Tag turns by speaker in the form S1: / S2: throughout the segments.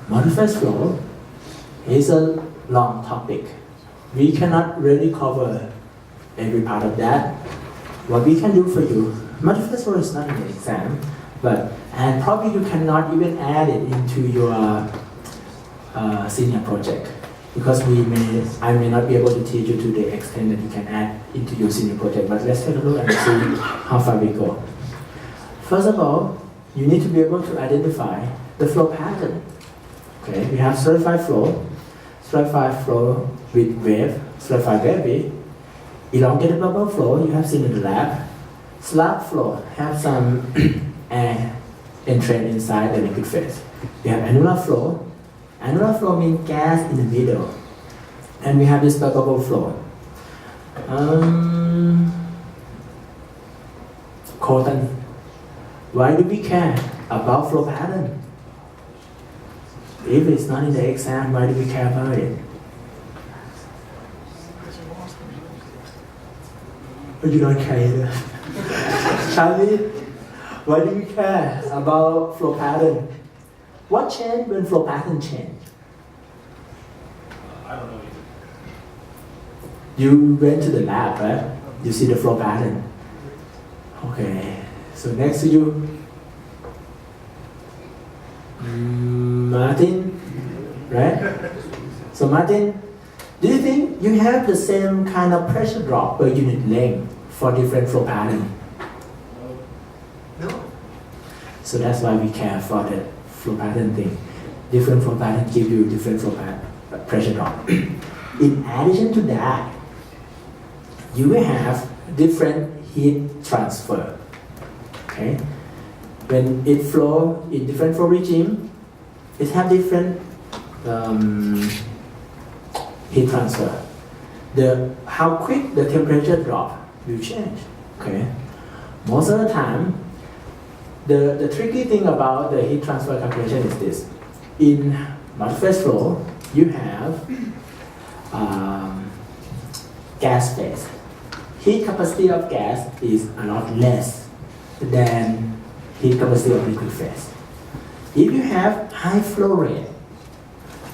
S1: Multiphase flow is a long topic. We cannot really cover every part of that. What we can do for you, multiphase flow is not in the exam, and probably you cannot even add it into your senior project because I may not be able to teach you to the extent that you can add into your senior project. But let's take a look and see how far we go. First of all, you need to be able to identify the flow pattern. Okay, we have stratified flow with wave, stratified wave, elongated bubble flow you have seen in the lab, slab flow have some air entrained inside the liquid phase. We have annular flow. Annular flow means gas in the middle, and we have this bubble flow. Colton, why do we care about flow pattern? If it's not in the exam, why do we care about it? But you don't care either. Charlie, why do we care about flow pattern? What changed when flow pattern changed?
S2: I don't know either.
S1: You went to the lab, right? You see the flow pattern. Okay, so next to you, Martin, right? So Martin, do you think you have the same kind of pressure drop per unit length for different flow pattern?
S2: No.
S1: So that's why we care for the flow pattern thing. Different flow pattern give you different flow pattern pressure drop. In addition to that, you will have different heat transfer. Okay, when it flow in different flow regime, it have different heat transfer. How quick the temperature drop will change. Okay, most of the time, the tricky thing about the heat transfer calculation is this: in multiphase flow, you have gas phase. Heat capacity of gas is a lot less than heat capacity of liquid phase. If you have high flow rate,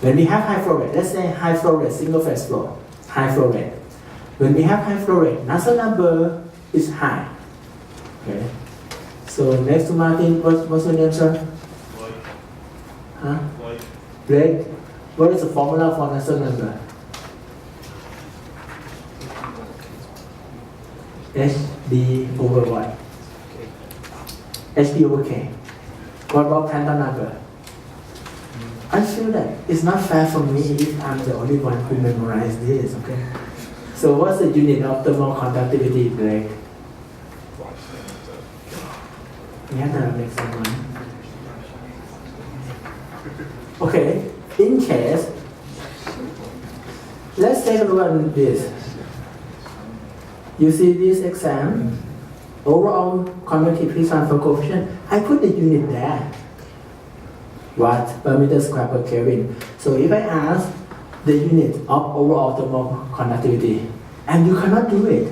S1: when we have high flow rate, let's say high flow rate, single phase flow, high flow rate. When we have high flow rate, Nusselt number is high. Okay. So next to Martin, what's your name, sir?
S2: Blake.
S1: Huh?
S2: Blake.
S1: Blake. What is the formula for Nusselt number? HD over what? HD over K. What about Prandtl number? I feel that it's not fair for me if I'm the only one who memorized this, okay? So what's the unit of thermal conductivity, Blake? You have to make someone. Okay, in case, let's take a look at this. You see this exam, overall convective heat transfer coefficient, I put the unit there. Watt per meter square per Kelvin. So if I ask the unit of overall thermal conductivity, and you cannot do it,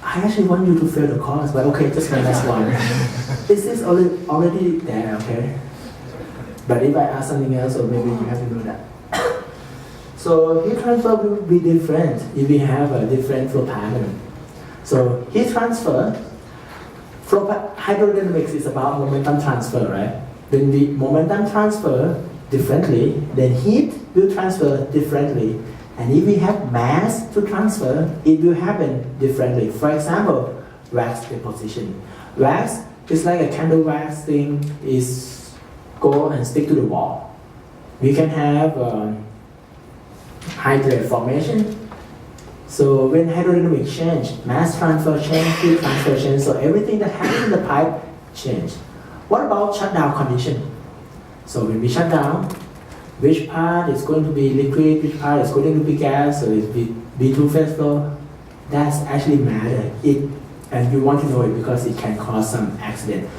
S1: I actually want you to fail the course, but okay, just one last one. This is already there, okay? But if I ask something else, or maybe you have to know that. So heat transfer will be different if we have a different flow pattern. So heat transfer, hydrodynamics is about momentum transfer, right? When the momentum transfer differently, then heat will transfer differently. And if we have mass to transfer, it will happen differently. For example, wax deposition. Wax is like a candle wax thing, is go and stick to the wall. We can have hydrate formation. So when hydrodynamic change, mass transfer change, heat transfer change, so everything that happens in the pipe change. What about shutdown condition? So when we shut down, which part is going to be liquid, which part is going to be gas, so it's B2 phase flow, that's actually matter. And you want to know it because it can cause some accident.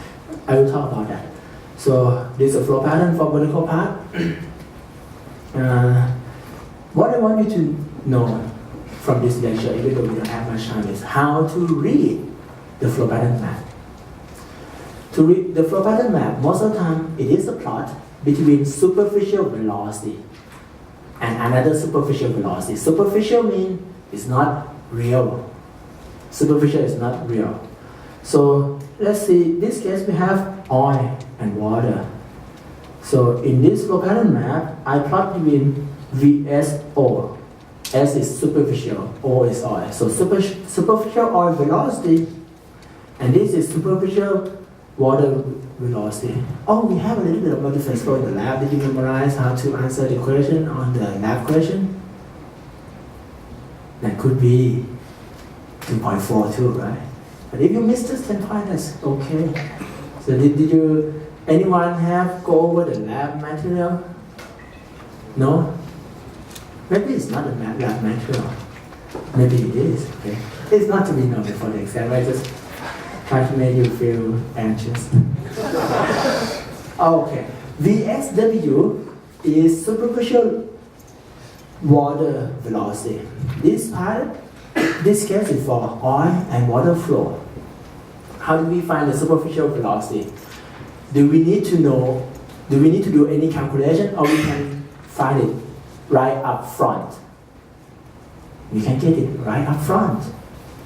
S1: I will talk about that. So this is a flow pattern for vertical part. What I want you to know from this lecture, even though we don't have much time, is how to read the flow pattern map. To read the flow pattern map, most of the time it is a plot between superficial velocity and another superficial velocity. Superficial means it's not real. Superficial is not real. So let's see, in this case we have oil and water. So in this flow pattern map, I plot between VSO. S is superficial, O is oil. So superficial oil velocity, and this is superficial water velocity. Oh, we have a little bit of multiphase flow in the lab. Did you memorize how to answer the question on the lab question? That could be 2.4 too, right? But if you missed this 10 points, that's okay. So anyone have go over the lab material? No? Maybe it's not a lab material. Maybe it is, okay? It's not to be known before the exam, I just try to make you feel anxious. Okay, VSW is superficial water velocity. This case is for oil and water flow. How do we find the superficial velocity? Do we need to do any calculation, or we can find it right up front? We can get it right up front.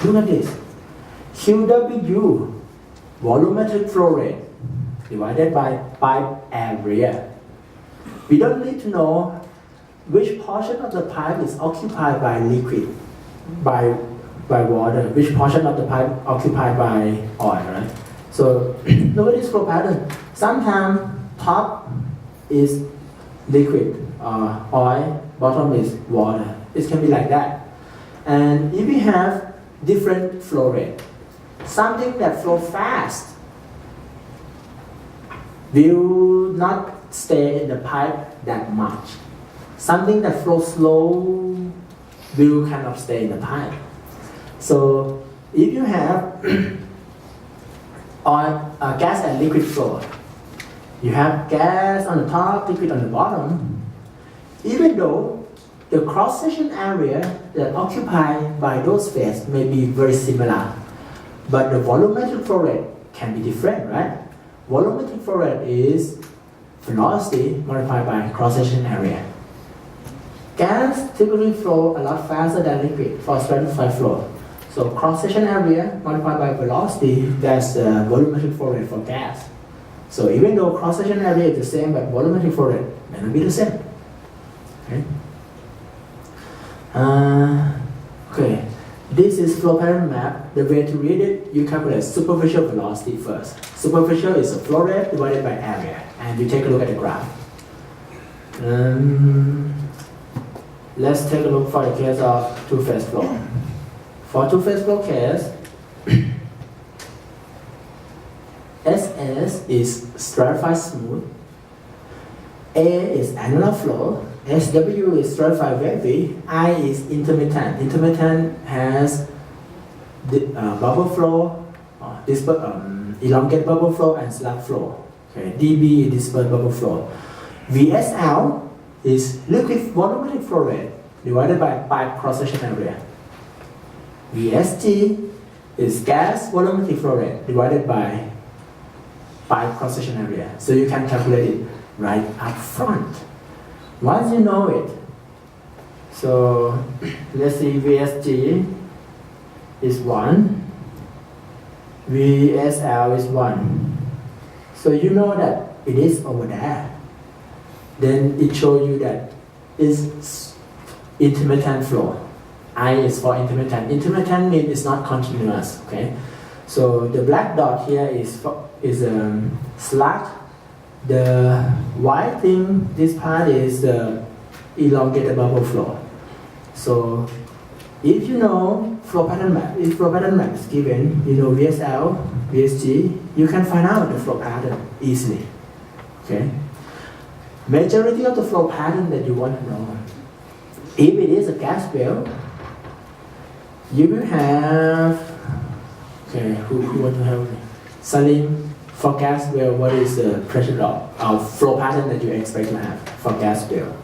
S1: Look at this. QW, volumetric flow rate, divided by pipe area. We don't need to know which portion of the pipe is occupied by liquid, by water, which portion of the pipe occupied by oil, right? So look at this flow pattern. Sometimes top is liquid, oil, bottom is water. It can be like that. And if we have different flow rate, something that flows fast will not stay in the pipe that much. Something that flows slow will kind of stay in the pipe. So if you have oil, gas and liquid flow, you have gas on the top, liquid on the bottom. Even though the cross-section area that occupied by those phases may be very similar, but the volumetric flow rate can be different, right? Volumetric flow rate is velocity multiplied by cross-section area. Gas typically flow a lot faster than liquid for stratified flow. So cross-section area multiplied by velocity, that's the volumetric flow rate for gas. So even though cross-section area is the same, but volumetric flow rate may not be the same. Okay. Okay. This is flow pattern map. The way to read it, you calculate superficial velocity first. Superficial is the flow rate divided by area, and you take a look at the graph. Let's take a look for the case of two-phase flow. For two-phase flow case, SS is stratified smooth, A is annular flow, SW is stratified wavy, I is intermittent. Intermittent has the, bubble flow, elongated bubble flow and slack flow. Okay, DB is dispersed bubble flow. VSL is liquid volumetric flow rate divided by pipe cross-section area. VST is gas volumetric flow rate divided by pipe cross-section area. So you can calculate it right up front. Once you know it, so let's see, VSG is 1, VSL is 1. So you know that it is over there. Then it shows you that it's intermittent flow. I is for intermittent. Intermittent means it's not continuous. Okay, so the black dot here is slack. The white thing, this part is the elongated bubble flow. So if you know flow pattern map, if flow pattern map is given, you know VSL, VSG, you can find out the flow pattern easily. Okay. Majority of the flow pattern that you want to know. If it is a gas well, you will have, okay, who want to help me? Salim, for gas well, what is the pressure drop of flow pattern that you expect to have for gas well?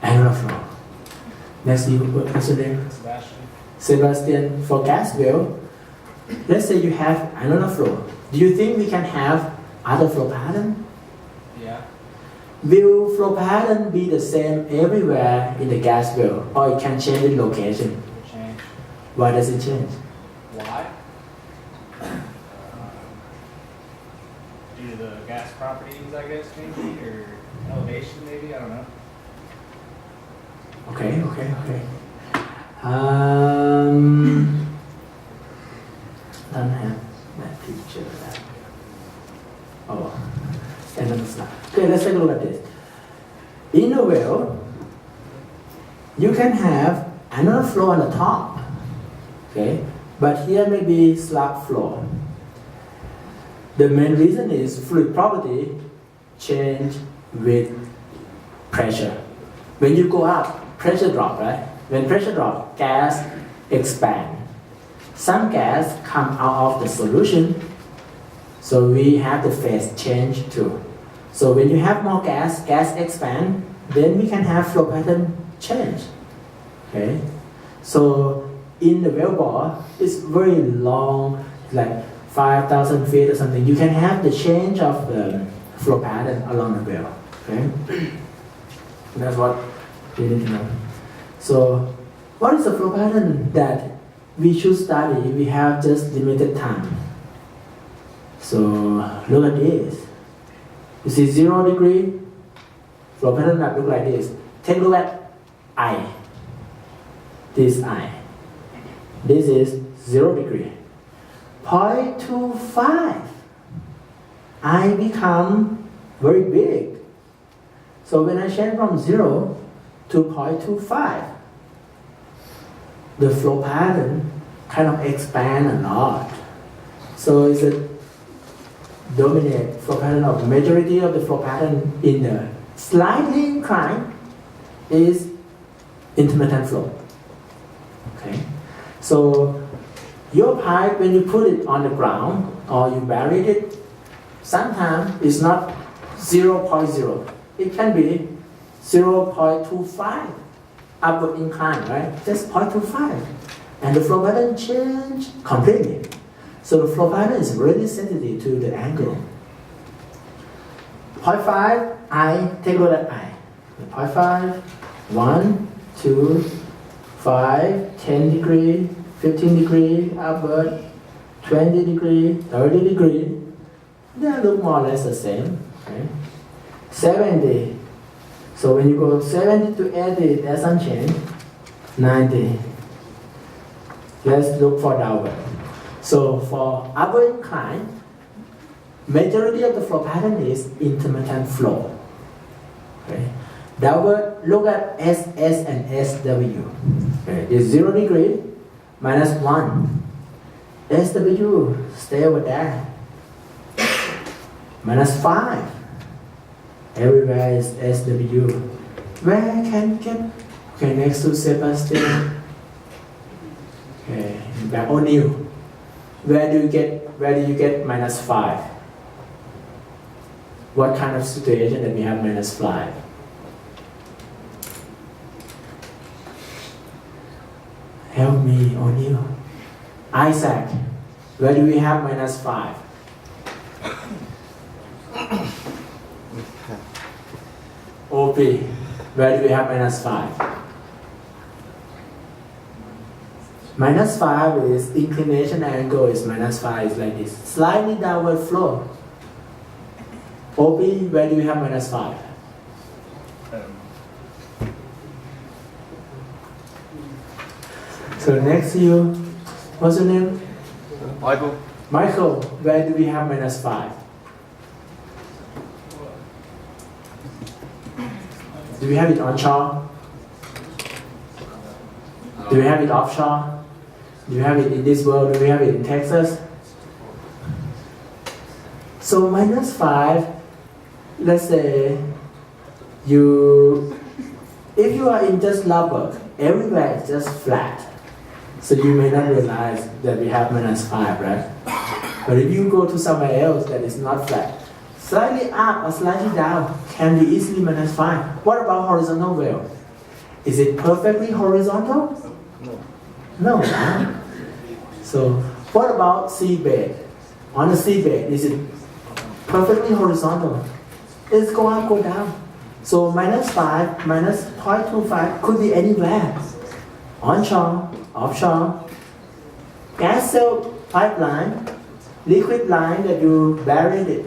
S1: Annular flow. Next, what's your name?
S2: Sebastian.
S1: Sebastian, for gas well, let's say you have another flow. Do you think we can have other flow pattern?
S2: Yeah.
S1: Will flow pattern be the same everywhere in the gas well, or it can change in location?
S2: It change.
S1: Why does it change?
S2: Why? Due to the gas properties, I guess, maybe, or elevation, maybe. I don't know.
S1: Okay. Don't have that picture. Oh, another slide. Okay, let's take a look at this. In a well, you can have another flow on the top. Okay, but here may be slab flow. The main reason is fluid property change with pressure. When you go up, pressure drop, right? When pressure drop, gas expand. Some gas come out of the solution, so we have the phase change too. So when you have more gas expand, then we can have flow pattern change. Okay, so in the well bore, it's very long, like 5,000 feet or something. You can have the change of the flow pattern along the well. Okay, that's what you need to know. So, what is the flow pattern that we should study? We have just limited time. So, look at this. You see 0 degree flow pattern that look like this. Take a look at I. This I. This is 0 degree. 0.25. I become very big. So when I change from 0 to 0.25, the flow pattern kind of expand a lot. So it's a dominant flow pattern of majority of the flow pattern in the slightly inclined is intermittent flow. Okay, so your pipe, when you put it on the ground or you buried it, sometimes it's not 0.0. It can be 0.25 upward incline, right? Just 0.25. And the flow pattern change completely. So the flow pattern is really sensitive to the angle. 0.5, I, take a look at I. 0.5, 1, 2, 5, 10 degree, 15 degree upward, 20 degree, 30 degree. They look more or less the same. Okay? 70. So when you go 70 to 80, there's some change. 90. Let's look for downward. So for upward incline, majority of the flow pattern is intermittent flow. Okay? Downward, look at SS and SW. Okay? It's 0 degree minus 1. SW, stay over there. Minus 5. Everywhere is SW. Where can you get? Okay, next to Sebastian. Okay, back O'Neill. Where do you get minus 5? What kind of situation that we have minus 5? Help me, O'Neill. Isaac, where do we have minus 5? OP, where do we have minus 5? Minus 5 is inclination angle is minus 5 is like this. Slightly downward flow. OP, where do we have minus 5? So next to you, what's your name?
S3: Michael.
S1: Michael, where do we have minus 5? Do we have it onshore? Do we have it offshore? Do we have it in this world? Do we have it in Texas? So minus 5, let's say if you are in just Lubbock, everywhere is just flat. So you may not realize that we have minus 5, right? But if you go to somewhere else that is not flat, slightly up or slightly down can be easily minus 5. What about horizontal well? Is it perfectly horizontal?
S3: No.
S1: No, right? So What about seabed? On the seabed, is it perfectly horizontal? It's go up, go down. So -5, -0.25 could be anywhere. Onshore, offshore, gas cell pipeline, liquid line that you buried it.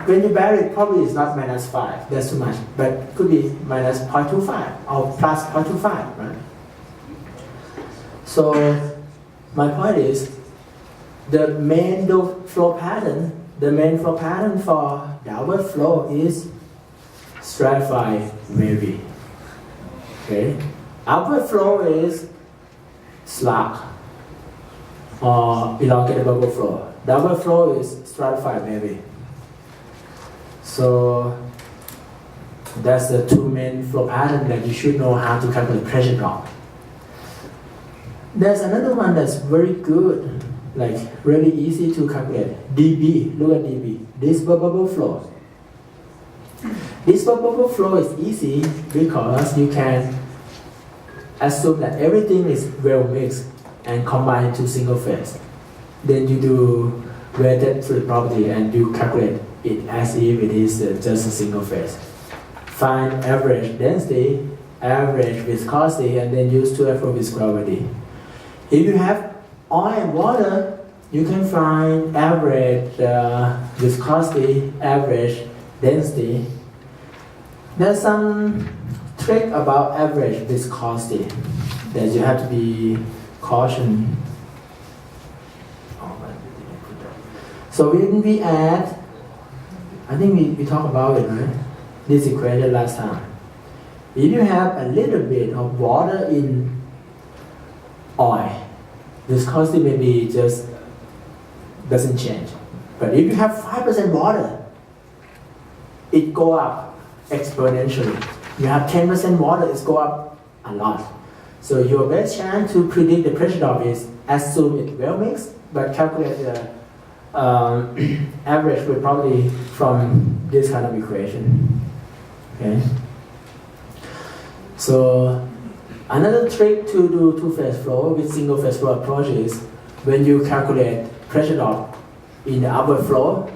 S1: When you bury it, probably it's not -5, that's too much, but could be -0.25 or +0.25, right? So my point is, the main flow pattern for downward flow is stratified wavy. Okay, upward flow is slug or elongated bubble flow. Downward flow is stratified wavy. So that's the two main flow pattern that you should know how to calculate pressure drop. There's another one that's very good, like really easy to calculate. dB, look at dB. This bubble flow. This bubble flow is easy because you can assume that everything is well mixed and combined into single phase. Then you do weighted fluid property and you calculate it as if it is just a single phase. Find average density, average viscosity, and then use 2F with gravity. If you have oil and water, you can find average viscosity, average density. There's some trick about average viscosity that you have to be cautious. So when we add, I think we talked about it, right? This equation last time. If you have a little bit of water in oil, viscosity maybe just doesn't change. But if you have 5% water, it go up exponentially. You have 10% water, it's go up a lot. So your best chance to predict the pressure drop is assume it well mixed, but calculate the average will probably from this kind of equation. Okay. So another trick to do two-phase flow with single-phase flow approach is when you calculate pressure drop in the upward flow,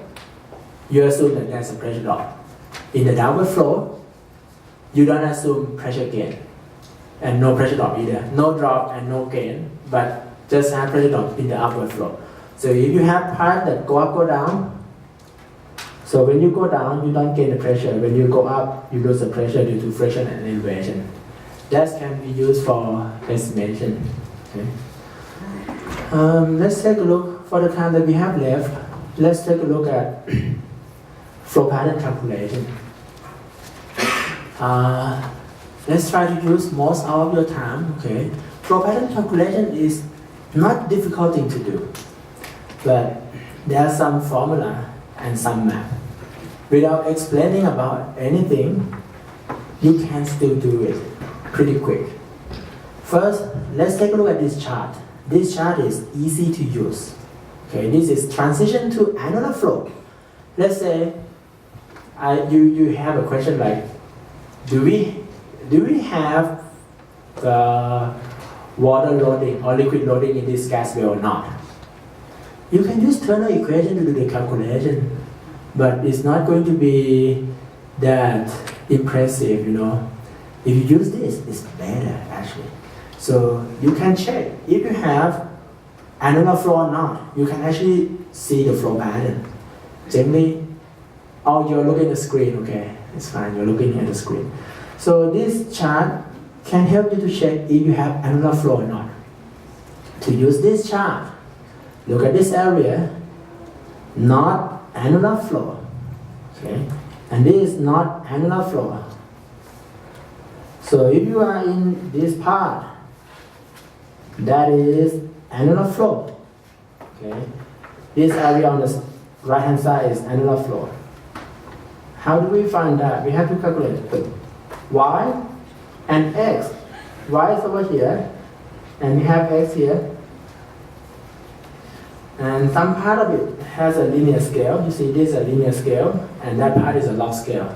S1: you assume that there's a pressure drop. In the downward flow, you don't assume pressure gain and no pressure drop either. No drop and no gain, but just have pressure drop in the upward flow. So if you have pipe that go up, go down, so when you go down, you don't gain the pressure. When you go up, you lose the pressure due to friction and elevation. That can be used for estimation. Okay. Let's take a look, for the time that we have left, let's take a look at flow pattern calculation. Let's try to use most out of your time. Okay. Flow pattern calculation is not difficult thing to do, but there are some formula and some math. Without explaining about anything, you can still do it pretty quick. First, let's take a look at this chart. This chart is easy to use. Okay, this is transition to annular flow. Let's say you have a question like, do we have the water loading or liquid loading in this gas well or not? You can use Turner equation to do the calculation, but it's not going to be that impressive, you know. If you use this, it's better actually. So you can check if you have annular flow or not. You can actually see the flow pattern. Generally, oh, you're looking at the screen, okay, it's fine, you're looking at the screen. So this chart can help you to check if you have annular flow or not. To use this chart, look at this area, not annular flow, okay, and this is not annular flow. So if you are in this part, that is annular flow, okay. This area on the right hand side is annular flow. How do we find that? We have to calculate the y and x. Y is over here, and we have x here. And some part of it has a linear scale. You see this is a linear scale, and that part is a log scale.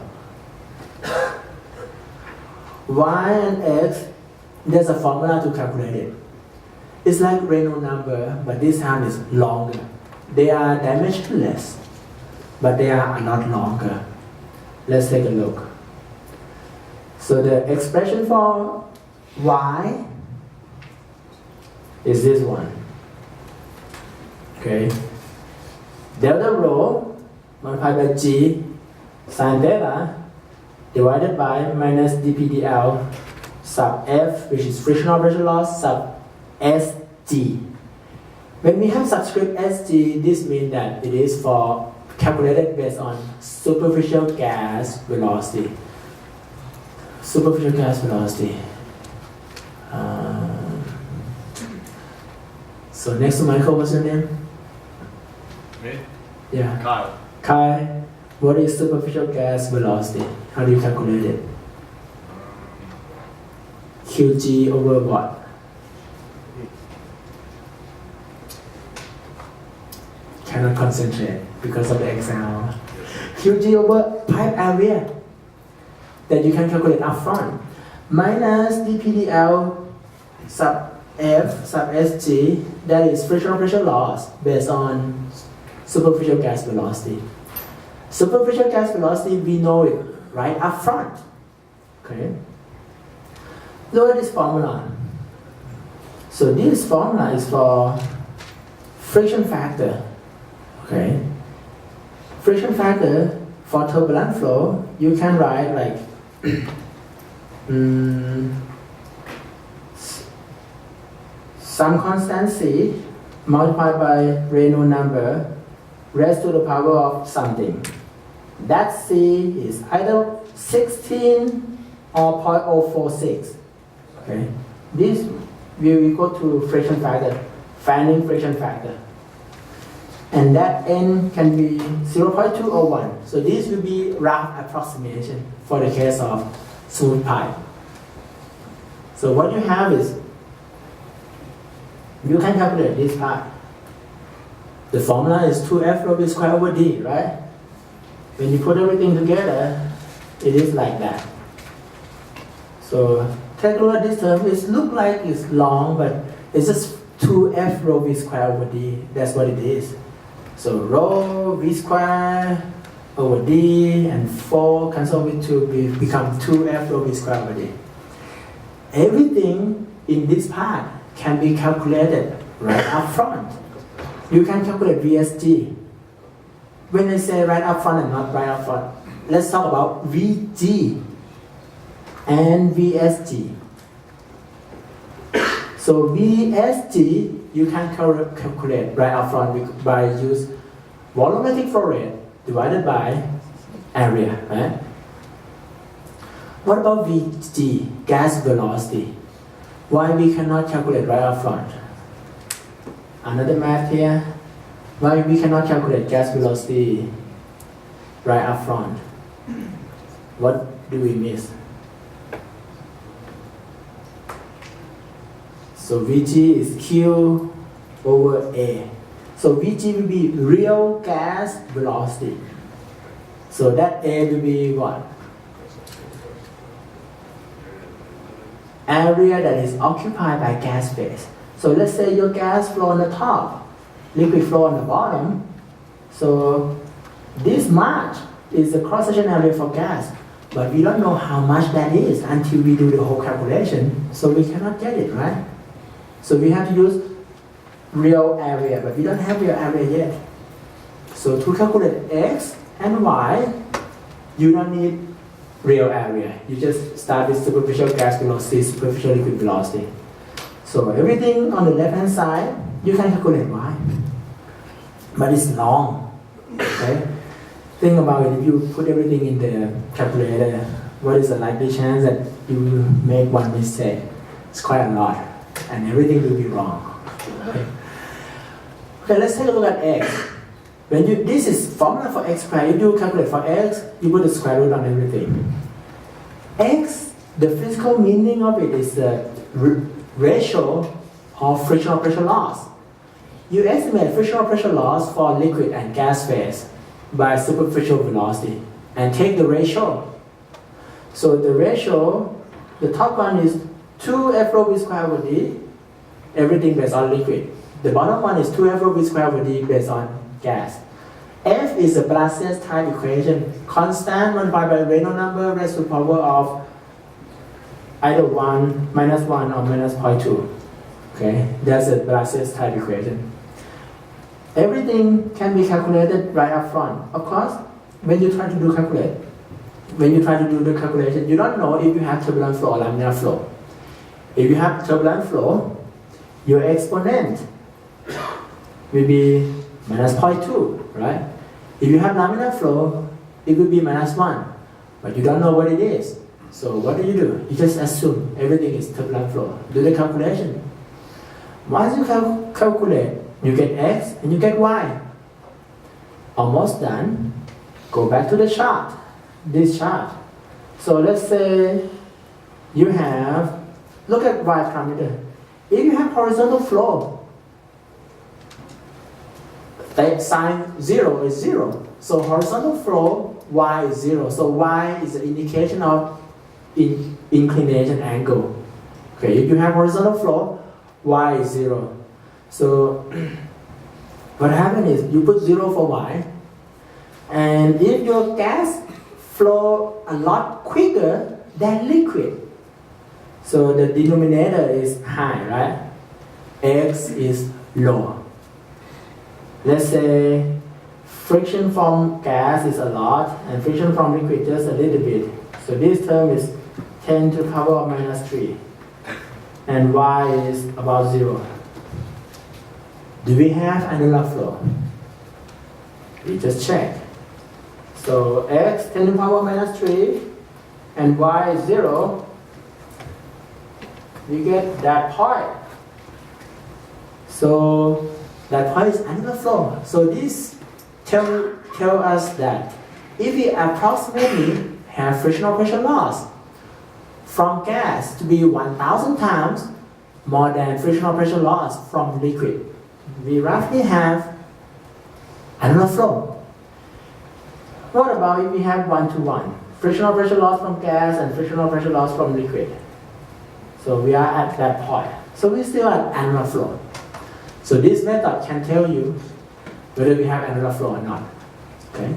S1: Y and x, there's a formula to calculate it. It's like Reynolds number, but this time is longer. They are dimensionless, but they are a lot longer. Let's take a look. So the expression for y is this one. Okay. Delta rho multiplied by g sine theta divided by minus dpdl sub f, which is frictional pressure loss, sub sg. When we have subscript sg, this means that it is for calculated based on superficial gas velocity. Superficial gas velocity. So next to Michael, what's your name?
S2: Me?
S1: Yeah.
S2: Kyle.
S1: Kai, what is superficial gas velocity? How do you calculate it? Qg over what? Cannot concentrate because of the exam. Qg over pipe area that you can calculate upfront minus dpdl sub f sub sg, that is frictional pressure loss based on superficial gas velocity. Superficial gas velocity, we know it right up front. Okay. Look at this formula. So this formula is for friction factor. Okay. Friction factor for turbulent flow, you can write like some constant c multiplied by Reynolds number raised to the power of something. That c is either 16 or 0.046. Okay. This will equal to friction factor, fanning friction factor. And that n can be 0.2 or 1. So this will be rough approximation for the case of smooth pipe. So what you have is, you can calculate this part. The formula is 2F rho v squared over d, right? When you put everything together, it is like that. So take a look at this term. It looks like it's long, but it's just 2F rho v squared over d. That's what it is. So rho v squared over d and 4 cancel with 2 become 2F rho v squared over d. Everything in this part can be calculated right up front. You can calculate VSG. When I say right up front and not right up front, let's talk about VG and VSG. So VSG, you can calculate right up front by use volumetric flow rate divided by area, right? What about VG, gas velocity? Why we cannot calculate right up front? Another math here. Why we cannot calculate gas velocity right up front? What do we miss? So Vg is Q over A. So Vg will be real gas velocity. So that A will be what? Area that is occupied by gas phase. So let's say your gas flow on the top, liquid flow on the bottom. So this much is the cross-section area for gas, but we don't know how much that is until we do the whole calculation. So we cannot get it, right? So we have to use real area, but we don't have real area yet. So to calculate X and Y, you don't need real area. You just start with superficial gas velocity, superficial liquid velocity. So everything on the left-hand side, you can calculate Y. But it's long, okay? Think about it, if you put everything in the calculator, what is the likely chance that you will make one mistake? It's quite a lot, and everything will be wrong. Okay, let's take a look at X. This is formula for X squared. You do calculate for X, you put the square root on everything. X, the physical meaning of it is the ratio of frictional pressure loss. You estimate frictional pressure loss for liquid and gas phase by superficial velocity and take the ratio. So the ratio, the top one is 2F rho v squared over d, everything based on liquid. The bottom one is 2f rho v square over d based on gas. F is a Blas's type equation, constant multiplied by Reynolds number raised to the power of either 1, minus 1 or minus 0.2. Okay, that's a Blas's type equation. Everything can be calculated right up front. Of course, when you try to do the calculation, you don't know if you have turbulent flow or laminar flow. If you have turbulent flow, your exponent will be minus 0.2, right? If you have laminar flow, it will be minus 1, but you don't know what it is. So what do? You just assume everything is turbulent flow. Do the calculation. Once you calculate, you get x and you get y. Almost done. Go back to the chart, this chart. So let's say you have, look at y parameter. If you have horizontal flow, that sign 0 is 0. So horizontal flow, y is 0. So y is an indication of inclination angle. Okay, if you have horizontal flow, y is 0. So what happens is you put 0 for y, and if your gas flow a lot quicker than liquid, so the denominator is high, right? X is low. Let's say friction from gas is a lot and friction from liquid just a little bit. So this term is 10 to the power of minus 3 and y is about 0. Do we have annular flow? We just check. So x 10 to the power of minus 3 and y is 0. We get that point. So that point is annular flow. So this tell us that if we approximately have frictional pressure loss from gas to be 1,000 times more than frictional pressure loss from liquid, we roughly have annular flow. What about if we have 1-to-1? Frictional pressure loss from gas and frictional pressure loss from liquid. So we are at that point. So we still have annular flow. So this method can tell you whether we have annular flow or not. Okay.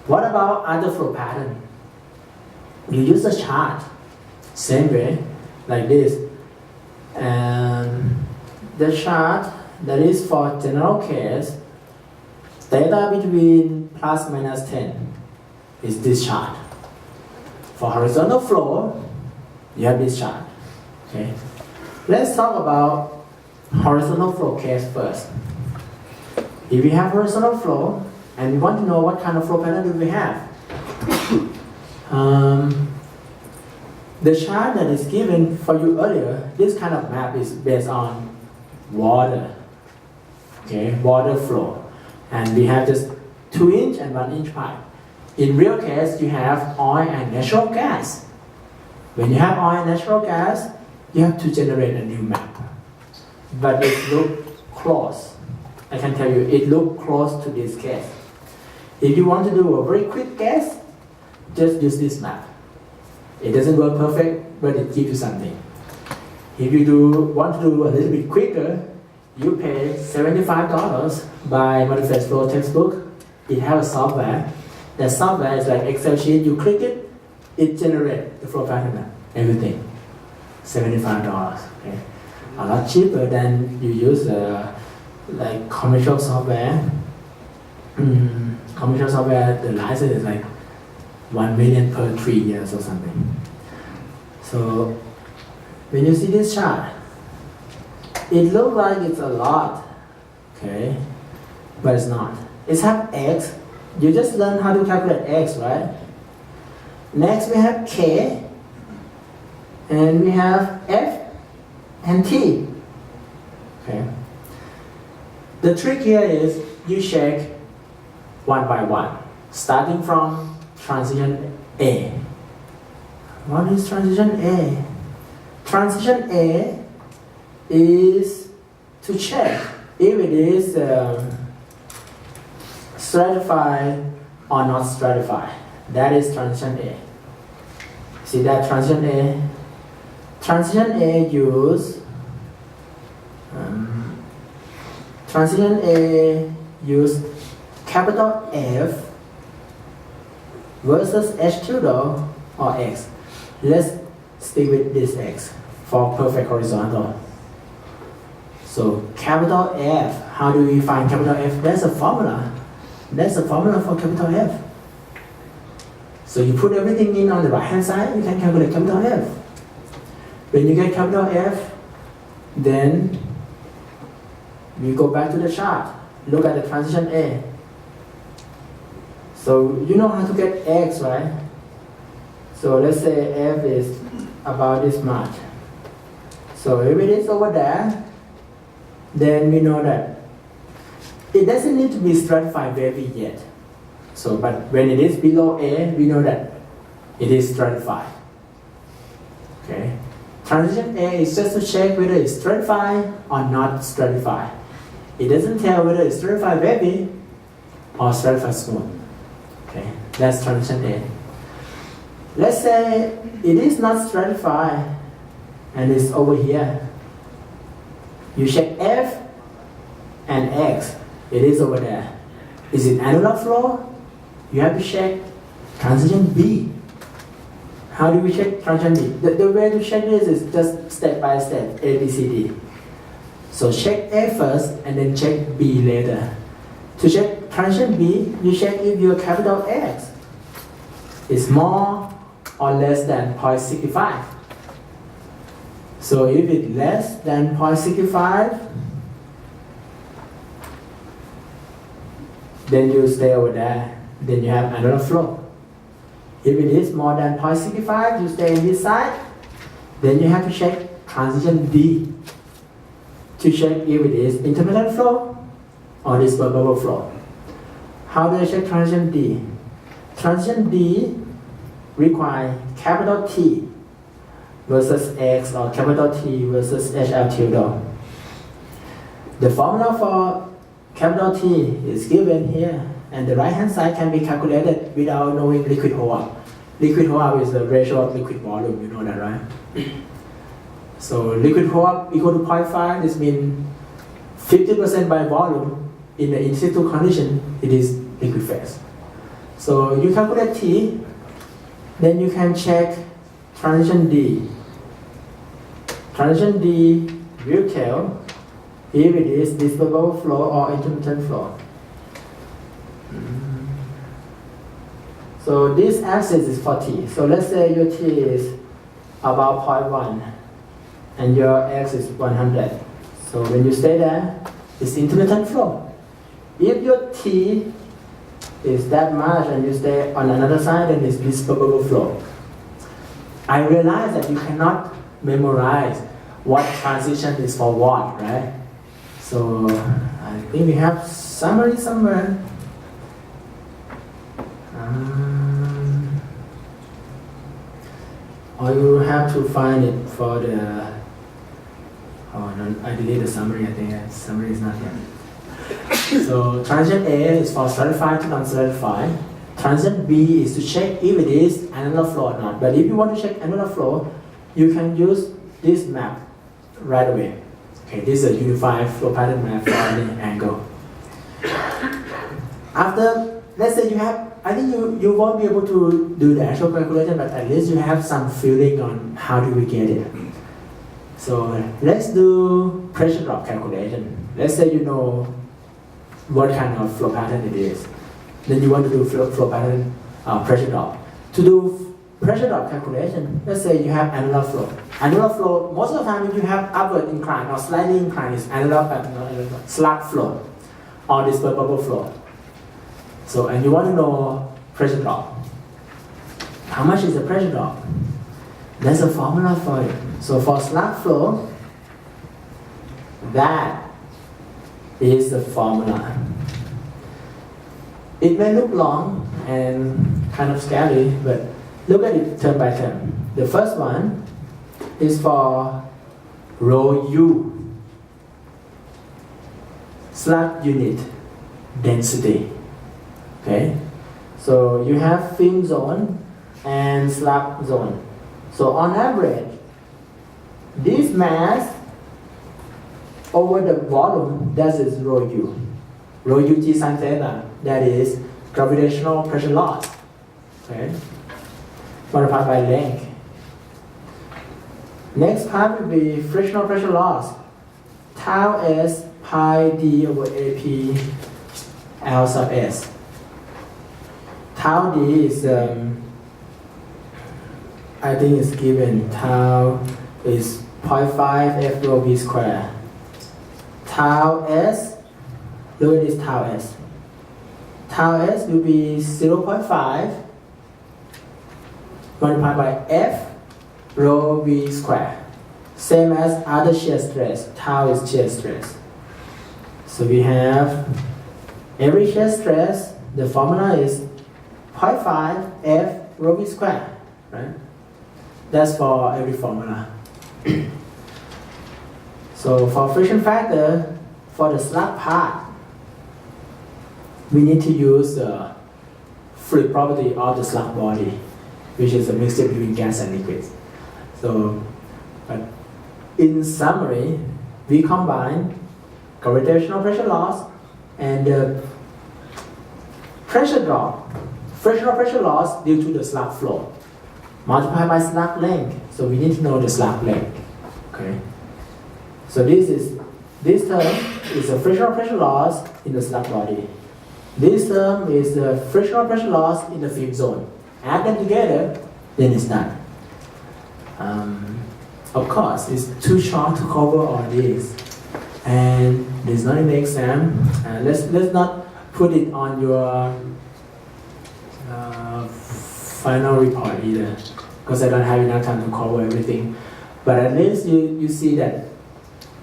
S1: What about other flow pattern? You use a chart, same way, like this. And the chart that is for general case, theta between plus minus 10 is this chart. For horizontal flow, you have this chart. Okay. Let's talk about horizontal flow case first. If we have horizontal flow and we want to know what kind of flow pattern do we have, the chart that is given for you earlier, this kind of map is based on water. Okay, water flow, and we have just 2-inch and 1-inch pipe. In real case, you have oil and natural gas. When you have oil and natural gas, you have to generate a new map. But it looks close. I can tell you, it looks close to this case. If you want to do a very quick guess, just use this map. It doesn't work perfect, but it gives you something. If you want to do a little bit quicker, you pay $75 by Multiphase Flow textbook. It has a software. The software is like Excel sheet. You click it, it generates the flow pattern, everything. $75. Okay. A lot cheaper than you use like commercial software. Commercial software, the license is like 1 million per 3 years or something. So when you see this chart, it looks like it's a lot, okay, but it's not. It's have x. You just learn how to calculate x, right? Next we have k, and we have f and t. Okay. The trick here is you check one by one, starting from transition A. What is transition A? Transition A is to check if it is stratified or not stratified. That is transition A. See that transition A? Transition A use Transition A use capital F versus H tilde or X. Let's stick with this X for perfect horizontal. So capital F, how do we find capital F? That's a formula. That's a formula for capital F. So you put everything in on the right hand side, you can calculate capital F. When you get capital F, then we go back to the chart. Look at the transition A. So you know how to get X, right? So let's say F is about this much. So if it is over there, then we know that it doesn't need to be stratified wavy yet. So, but when it is below A, we know that it is stratified. Okay. Transition A is just to check whether it's stratified or not stratified. It doesn't tell whether it's stratified wavy or stratified smooth. Okay, that's transition A. Let's say it is not stratified and it's over here. You check F and X. It is over there. Is it annular flow? You have to check transition B. How do we check transition B? The way to check this is just step by step, A, B, C, D. So check A first and then check B later. To check transition B, you check if your capital X is more or less than 0.65. So if it's less than 0.65, then you stay over there. Then you have another flow. If it is more than 0.65, you stay on this side. Then you have to check transition D to check if it is intermittent flow or this bubble flow. How do I check transition D? Transition D require capital T versus X or capital T versus HL tilde. The formula for capital T is given here, and the right hand side can be calculated without knowing liquid hold-up. Liquid hold-up is the ratio of liquid volume, you know that, right? So liquid hold-up equal to 0.5, this means 50% by volume. In the in situ condition, it is liquid phase. So you calculate T, then you can check transition D. Transition D will tell if it is dispersible flow or intermittent flow. So this axis is for T. So let's say your T is about 0.1 and your X is 100. So when you stay there, it's intermittent flow. If your T is that much and you stay on another side, then it's dispersible flow. I realize that you cannot memorize what transition is for what, right? So I think we have summary somewhere. Or you have to find it for the. Oh no, I deleted the summary. I think that summary is not here. So transition A is for stratified to non-stratified. Transition B is to check if it is annular flow or not. But if you want to check annular flow, you can use this map right away. Okay, this is a unified flow pattern map for any angle. After, let's say you have, I think you won't be able to do the actual calculation, but at least you have some feeling on how do we get it. So let's do pressure drop calculation. Let's say you know what kind of flow pattern it is. Then you want to do flow pattern pressure drop. To do pressure drop calculation, let's say you have annular flow. Annular flow, most of the time if you have upward incline or slightly inclined, is annular slug flow or dispersible flow. So, and you want to know pressure drop. How much is the pressure drop? There's a formula for it. So for slug flow, that is the formula. It may look long and kind of scary, but look at it turn by turn. The first one is for rho U, slug unit density. Okay, so you have film zone and slug zone. So on average, this mass over the volume, that is rho u. Rho u g sin theta, that is gravitational pressure loss. Okay? Multiplied by length. Next part will be frictional pressure loss. Tau s pi d over ap L sub s. Tau d is, I think it's given. Tau is 0.5 f rho v square. Tau s, look at this tau s. Tau s will be 0.5 multiplied by f rho v square. Same as other shear stress. Tau is shear stress. So we have every shear stress, the formula is 0.5 f rho v square, right? That's for every formula. So for friction factor, for the slug part, we need to use the fluid property of the slug body, which is a mixture between gas and liquids. So, but in summary, we combine gravitational pressure loss and the pressure drop, frictional pressure loss due to the slug flow, multiplied by slug length. So we need to know the slug length. Okay. So this term is a frictional pressure loss in the slug body. This term is the frictional pressure loss in the film zone. Add them together, then it's done. Of course, it's too short to cover all this, and it's not in the exam. Let's not put it on your final report either, because I don't have enough time to cover everything. But at least you see that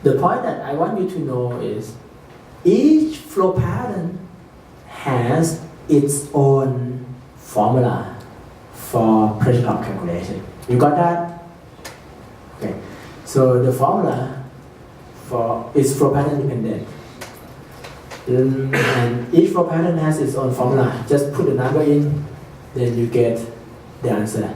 S1: the point that I want you to know is each flow pattern has its own formula for pressure drop calculation. You got that? Okay. So the formula is flow pattern dependent. And each flow pattern has its own formula. Just put the number in, then you get the answer.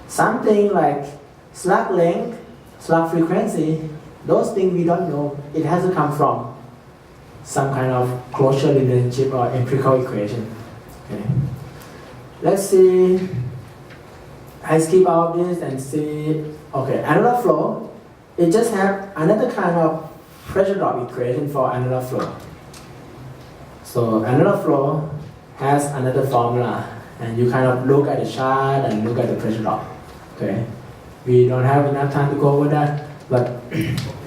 S1: Something like slug length, slug frequency, those things we don't know. It has to come from some kind of closure relationship or empirical equation. Okay. Let's see. I skip out this and see. Okay, annular flow. It just have another kind of pressure drop equation for annular flow. So annular flow has another formula, and you kind of look at the chart and look at the pressure drop. Okay, we don't have enough time to go over that, but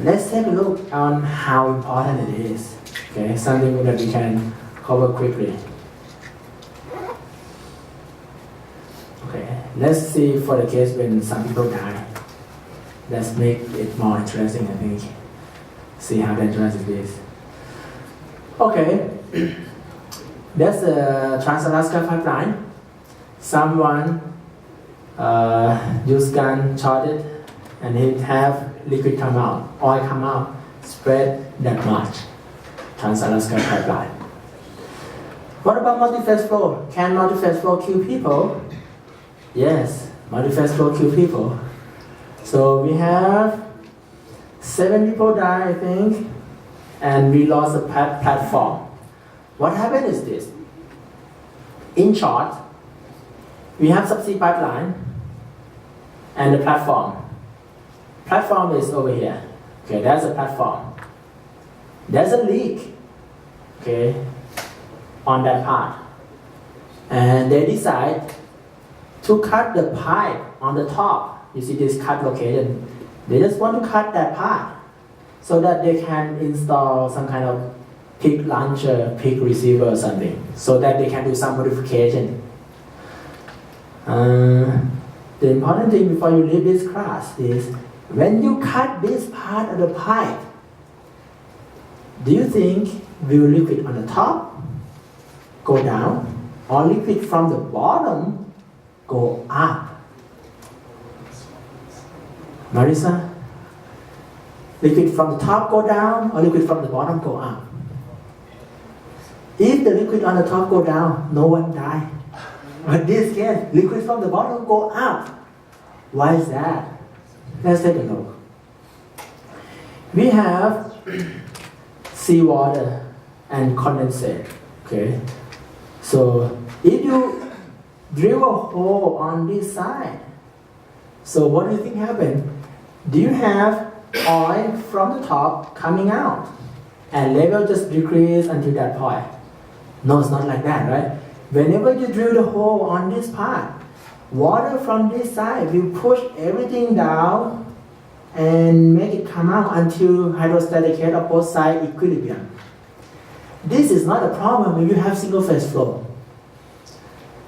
S1: let's take a look on how important it is. Okay, something that we can cover quickly. Okay, let's see for the case when some people die. Let's make it more interesting, I think. See how dangerous it is. Okay, that's a Trans-Alaska pipeline. Someone use gun, shot it, and it have liquid come out, oil come out, spread that much. Trans-Alaska pipeline. What about multiphase flow? Can multiphase flow kill people? Yes, multiphase flow kill people. So we have 7 people die, I think, and we lost a platform. What happened is this. In short, we have subsea pipeline and the platform. Platform is over here. Okay, that's a platform. There's a leak, okay, on that part. And they decide to cut the pipe on the top. You see this cut location. They just want to cut that part so that they can install some kind of peak launcher, peak receiver or something, so that they can do some modification. The important thing before you leave this class is when you cut this part of the pipe, do you think will liquid on the top go down or liquid from the bottom go up? Marisa? Liquid from the top go down or liquid from the bottom go up? If the liquid on the top go down, no one die. But this case, liquid from the bottom go up. Why is that? Let's take a look. We have seawater and condensate. Okay, so if you drill a hole on this side, so what do you think happened? Do you have oil from the top coming out and level just decrease until that point? No, it's not like that, right? Whenever you drill the hole on this part, water from this side will push everything down and make it come out until hydrostatic head of both sides equilibrium. This is not a problem if you have single phase flow.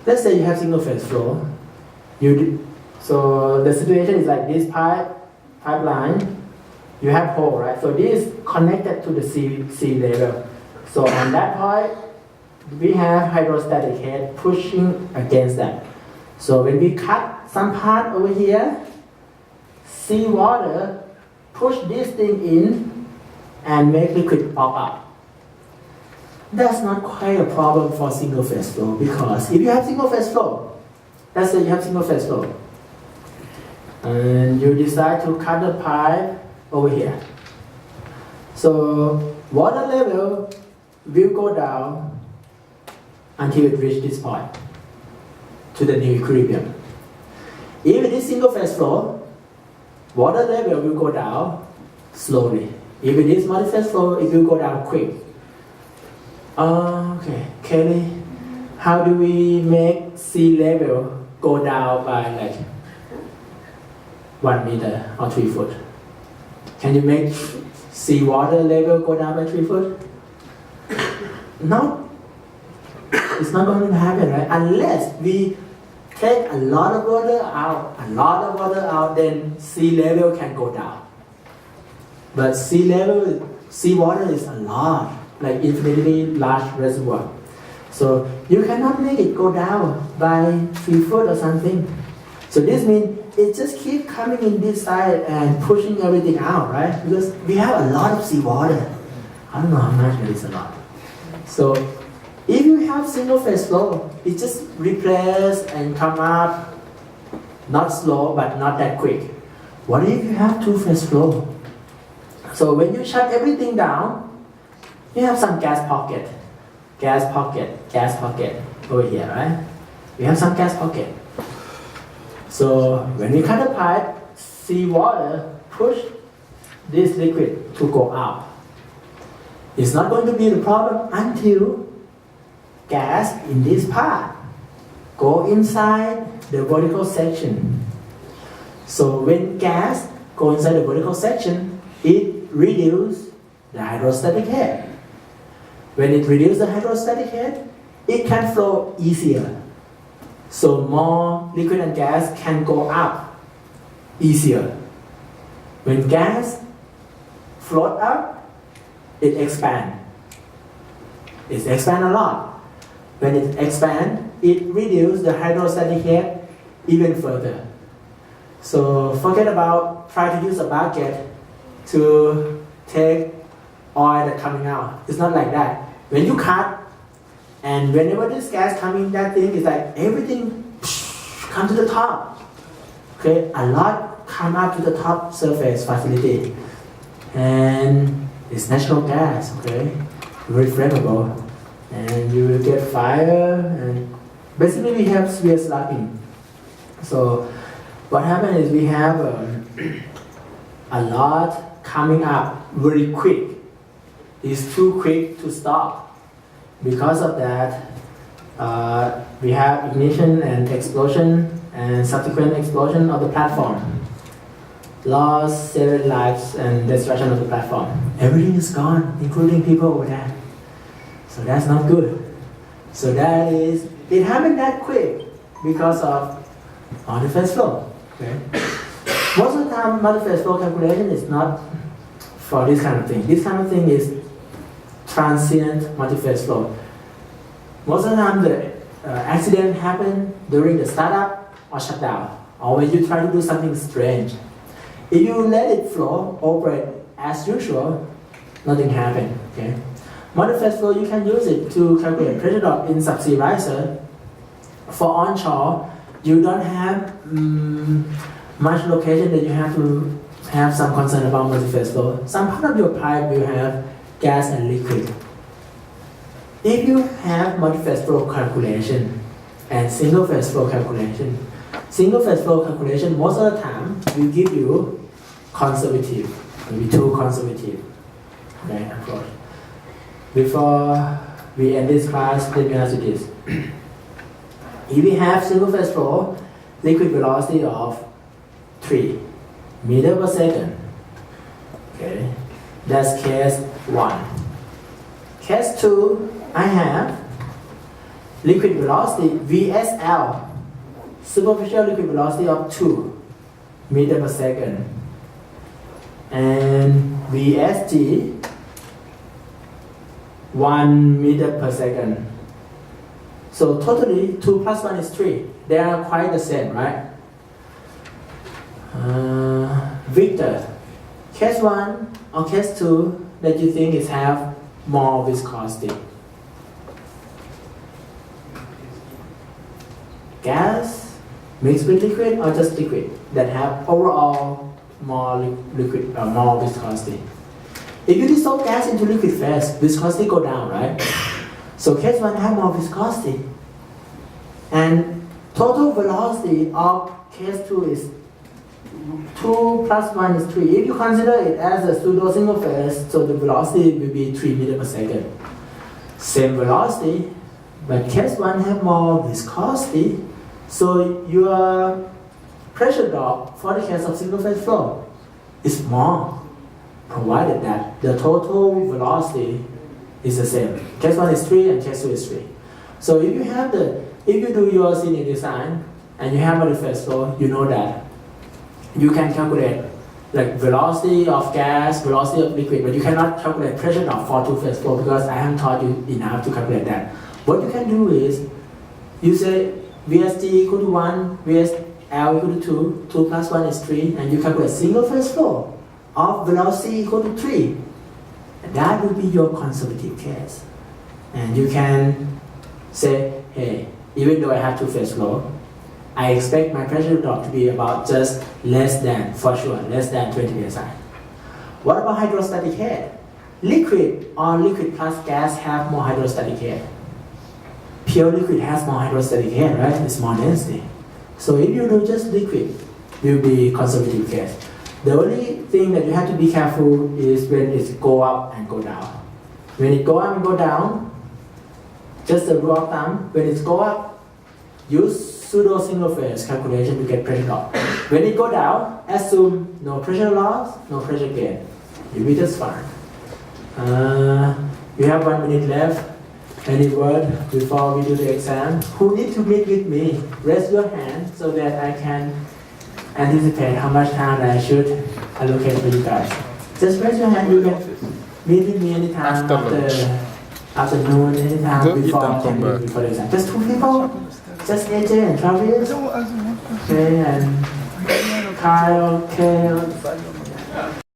S1: Let's say you have single phase flow. So the situation is like this pipeline. You have hole, right? So this is connected to the sea level. So on that point, we have hydrostatic head pushing against that. So when we cut some part over here, seawater push this thing in and make liquid pop up. That's not quite a problem for single phase flow, because if you have single phase flow, let's say you have single phase flow, and you decide to cut the pipe over here. So water level will go down until it reaches this point to the new equilibrium. If it is single phase flow, water level will go down slowly. If it is multiphase flow, it will go down quick. Okay, Kelly, how do we make sea level go down by like 1 meter or 3 foot? Can you make sea water level go down by 3 foot? No, it's not going to happen, right? Unless we take a lot of water out, then sea level can go down. But sea water is a lot, like infinitely large reservoir. So you cannot make it go down by 3 foot or something. So this means it just keeps coming in this side and pushing everything out, right? Because we have a lot of seawater. I don't know how much, but it's a lot. So if you have single phase flow, it just replace and come up, not slow, but not that quick. What if you have two phase flow? So when you shut everything down, you have some gas pocket over here, right? We have some gas pocket. So when we cut the pipe, seawater push this liquid to go out. It's not going to be the problem until gas in this part go inside the vertical section. So when gas go inside the vertical section, it reduces the hydrostatic head. When it reduces the hydrostatic head, it can flow easier. So more liquid and gas can go up easier. When gas float up, it expands. It expands a lot. When it expands, it reduces the hydrostatic head even further. So forget about trying to use a bucket to take oil that's coming out. It's not like that. When you cut, and whenever this gas coming, that thing is like everything come to the top. Okay, a lot come up to the top surface facility, and it's natural gas. Okay, very flammable, and you will get fire, and basically we are slapping. So what happened is we have a lot coming up very quick. It's too quick to stop. Because of that, we have ignition and explosion and subsequent explosion of the platform. Loss, several lives, and destruction of the platform. Everything is gone, including people over there. So that's not good. So it happened that quick because of multiphase flow. Okay? Most of the time, multiphase flow calculation is not for this kind of thing. This kind of thing is transient multiphase flow. Most of the time the accident happen during the startup or shutdown, or when you try to do something strange. If you let it flow, operate as usual, nothing happen. Okay? Multiphase flow, you can use it to calculate pressure drop in subsea riser. For onshore, you don't have much location that you have to have some concern about multiphase flow. Some part of your pipe will have gas and liquid. If you have multiphase flow calculation and single phase flow calculation, single phase flow calculation most of the time will give you conservative, maybe too conservative, okay, approach. Before we end this class, let me ask you this. If we have single phase flow, liquid velocity of 3 meter per second, okay, that's case 1. Case 2, I have liquid velocity VSL, superficial liquid velocity of 2 meter per second, and VSG 1 meter per second. So totally 2 plus 1 is 3. They are quite the same, right? Victor, case 1 or case 2 that you think is have more viscosity? Gas mixed with liquid or just liquid that have overall more liquid more viscosity? If you dissolve gas into liquid phase, viscosity go down, right? So case 1 have more viscosity, and total velocity of case 2 is 2 plus 1 is 3. If you consider it as a pseudo single phase, so the velocity will be 3 meter per second. Same velocity, but case 1 have more viscosity, so your pressure drop for the case of single phase flow is more, provided that the total velocity is the same. Case 1 is 3 and case 2 is 3. So if you do your senior design and you have multiphase flow, you know that you can calculate like velocity of gas, velocity of liquid, but you cannot calculate pressure drop for two-phase flow because I haven't taught you enough to calculate that. What you can do is you say VSG equal to 1, VSL equal to 2, 2 plus 1 is 3, and you calculate single phase flow of velocity equal to 3. And that will be your conservative case. And you can say, hey, even though I have two-phase flow, I expect my pressure drop to be about just less than 20 psi. What about hydrostatic head? Liquid or liquid plus gas have more hydrostatic head. Pure liquid has more hydrostatic head, right? It's more density. So if you do just liquid, it will be conservative case. The only thing that you have to be careful is when it go up and go down. When it go up and go down, just a rule of thumb, when it go up, use pseudo single phase calculation to get pressure drop. When it go down, assume no pressure loss, no pressure gain. You'll be just fine. We have 1 minute left. Any word before we do the exam? Who need to meet with me? Raise your hand so that I can anticipate how much time I should allocate for you guys. Just raise your hand. You can meet with me anytime afternoon, anytime before the exam. Just 2 people. Just AJ and Travis. Okay, and Kyle, Kale.